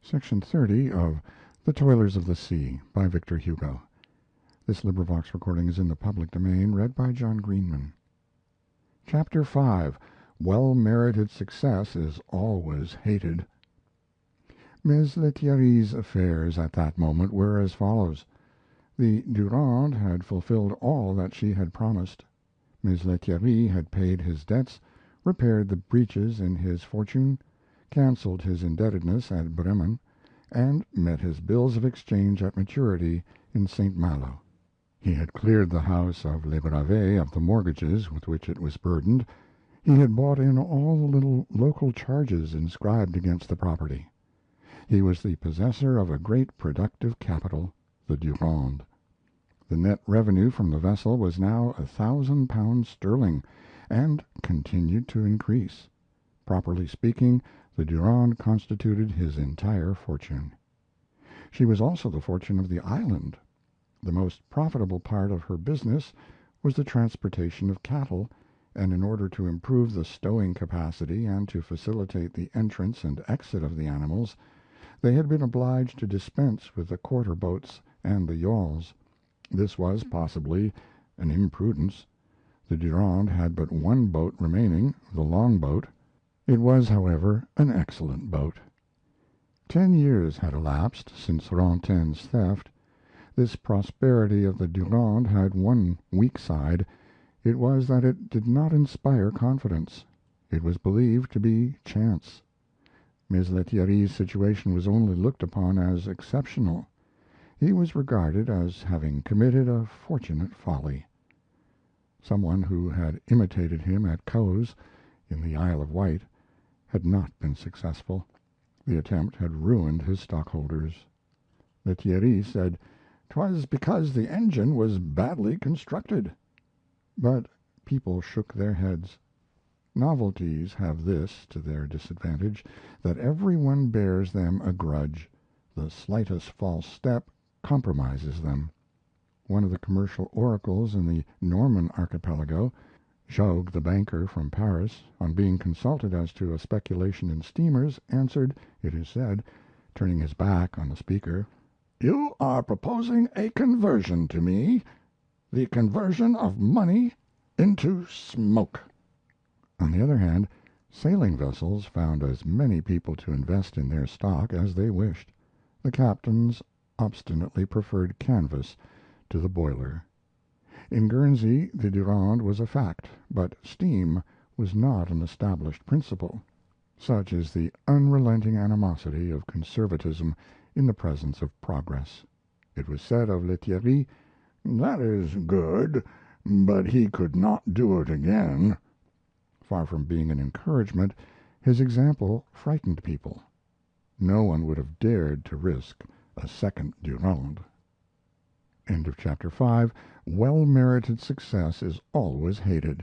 Section 30 of The Toilers of the Sea, by Victor Hugo. This recording is in the public domain, read by John Greenman. Chapter 5. Well-Merited Success is Always Hated. Miss Lethierry's affairs at that moment were as follows. The Durande had fulfilled all that she had promised. Miss Lethierry had paid his debts, repaired the breaches in his fortune, canceled his indebtedness at Bremen, and met his bills of exchange at maturity in St. Malo. He had cleared the house of Les Bravets of the mortgages with which it was burdened. He had bought in all the little local charges inscribed against the property. He was the possessor of a great productive capital, the Durande. The net revenue from the vessel was now £1,000 sterling, and continued to increase. Properly speaking, the Durande constituted his entire fortune. She was also the fortune of the island. The most profitable part of her business was the transportation of cattle, and in order to improve the stowing capacity and to facilitate the entrance and exit of the animals, they had been obliged to dispense with the quarter boats and the yawls. This was, possibly, an imprudence. The Durande had but one boat remaining, the long boat. It was, however, an excellent boat. 10 years had elapsed since Rantain's theft. This prosperity of the Durande had one weak side. It was that it did not inspire confidence. It was believed to be chance. Miss Lethierry's situation was only looked upon as exceptional. He was regarded as having committed a fortunate folly. Someone who had imitated him at Cowes, in the Isle of Wight, had not been successful. The attempt had ruined his stockholders. Lethierry said, "'Twas because the engine was badly constructed." But people shook their heads. Novelties have this to their disadvantage, that every one bears them a grudge. The slightest false step compromises them. One of the commercial oracles in the Norman archipelago, Jogues the banker from Paris, on being consulted as to a speculation in steamers, answered, it is said, turning his back on the speaker, "You are proposing a conversion to me, the conversion of money into smoke." On the other hand, sailing vessels found as many people to invest in their stock as they wished. The captains obstinately preferred canvas to the boiler. In Guernsey the Durande was a fact, but steam was not an established principle. Such is the unrelenting animosity of conservatism in the presence of progress. It was said of Lethierry, "That is good, but he could not do it again." Far from being an encouragement, his example frightened people. No one would have dared to risk a second Durande. End of Chapter 5. Well-Merited Success is Always Hated.